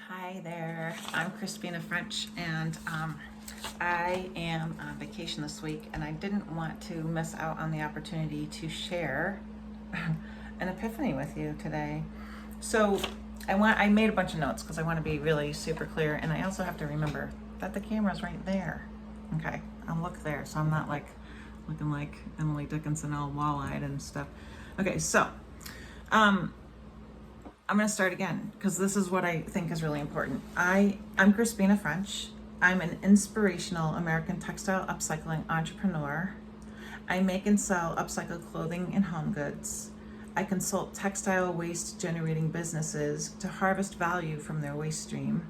Hi there, I'm Crispina French, and I am on vacation this week, and I didn't want to miss out on the opportunity to share an epiphany with you today. So I made a bunch of notes because I want to be really super clear, and I also have to remember that the camera's right there. Okay, I'll look there, so I'm not like looking like Emily Dickinson all wall-eyed and stuff. Okay, so I'm going to start again because this is what I think is really important. I'm Crispina French. I'm an inspirational American textile upcycling entrepreneur. I make and sell upcycled clothing and home goods. I consult textile waste generating businesses to harvest value from their waste stream.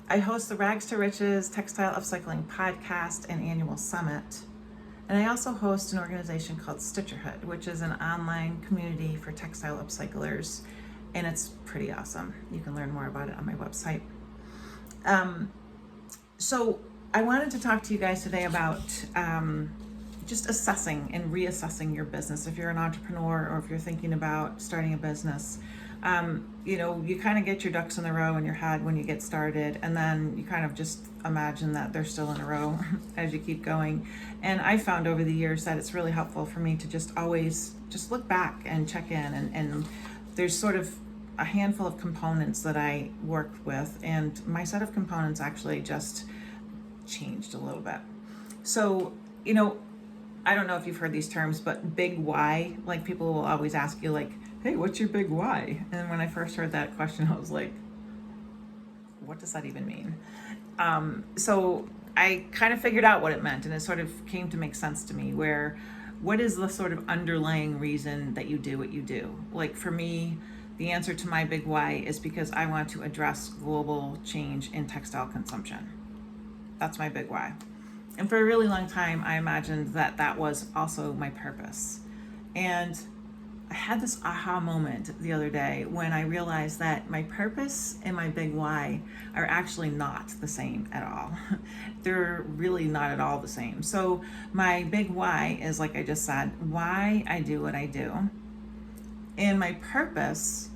I host the Rags to Riches Textile Upcycling podcast and annual summit. And I also host an organization called Stitcherhood, which is an online community for textile upcyclers. And it's pretty awesome. You can learn more about it on my website. So I wanted to talk to you guys today about just assessing and reassessing your business. If you're an entrepreneur or if you're thinking about starting a business, you kind of get your ducks in a row in your head when you get started, and then you kind of just imagine that they're still in a row as you keep going. And I found over the years that it's really helpful for me to just always just look back and check in, and there's sort of a handful of components that I worked with, and my set of components actually just changed a little bit. So, I don't know if you've heard these terms, but big why, like people will always ask you like, hey, what's your big why? And when I first heard that question, I was like, what does that even mean? So I kind of figured out what it meant, and it sort of came to make sense to me, where what is the sort of underlying reason that you do what you do? Like for me, the answer to my big why is because I want to address global change in textile consumption. That's my big why. And for a really long time, I imagined that that was also my purpose. And I had this aha moment the other day when I realized that my purpose and my big why are actually not the same at all. They're really not at all the same. So my big why is, like I just said, why I do what I do. And my purpose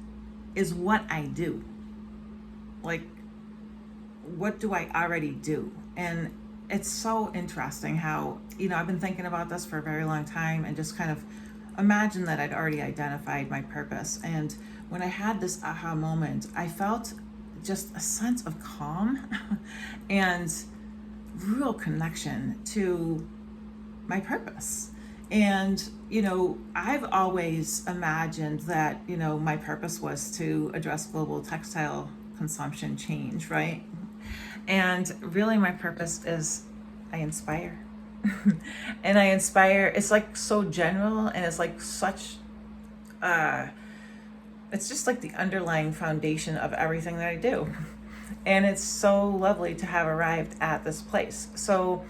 is what I do. Like, what do I already do? And it's so interesting how, I've been thinking about this for a very long time and just kind of imagine that I'd already identified my purpose. And when I had this aha moment, I felt just a sense of calm and real connection to my purpose. And, I've always imagined that, my purpose was to address global textile consumption change, right? And really my purpose is I inspire. And I inspire, it's like so general, and it's like such, it's just like the underlying foundation of everything that I do. And it's so lovely to have arrived at this place. So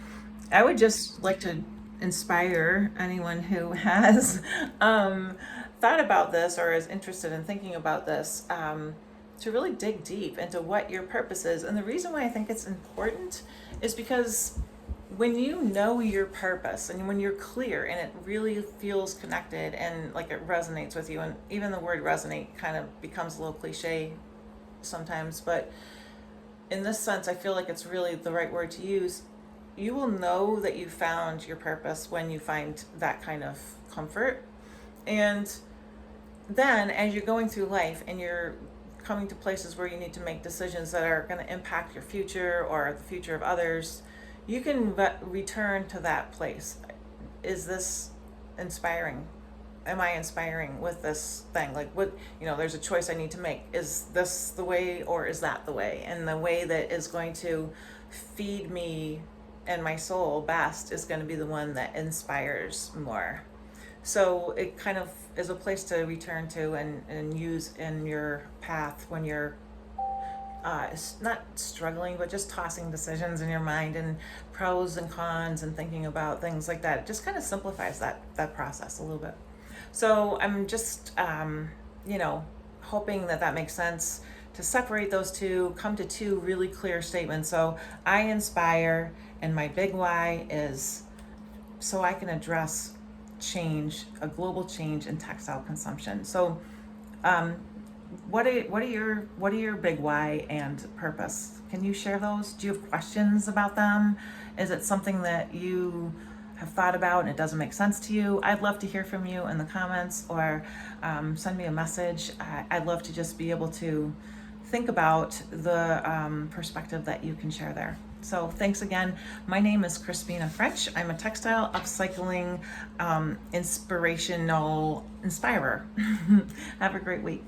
I would just like to inspire anyone who has thought about this or is interested in thinking about this, to really dig deep into what your purpose is. And the reason why I think it's important is because when you know your purpose and when you're clear and it really feels connected and like it resonates with you, and even the word resonate kind of becomes a little cliche sometimes, but in this sense, I feel like it's really the right word to use. You will know that you found your purpose when you find that kind of comfort. And then as you're going through life and you're coming to places where you need to make decisions that are going to impact your future or the future of others, you can return to that place. Is this inspiring? Am I inspiring with this thing? Like what, there's a choice I need to make. Is this the way or is that the way? And the way that is going to feed me and my soul best is going to be the one that inspires more. So it kind of is a place to return to and use in your path when you're not struggling, but just tossing decisions in your mind and pros and cons and thinking about things like that. It just kind of simplifies that process a little bit. So I'm just, hoping that makes sense to separate those two, come to two really clear statements. So I inspire, and my big why is so I can address change, a global change in textile consumption. So what are your big why and purpose? Can you share those? Do you have questions about them? Is it something that you have thought about and it doesn't make sense to you? I'd love to hear from you in the comments, or send me a message. I'd love to just be able to think about the perspective that you can share there. So thanks again. My name is Crispina French. I'm a textile upcycling inspirational inspirer. Have a great week.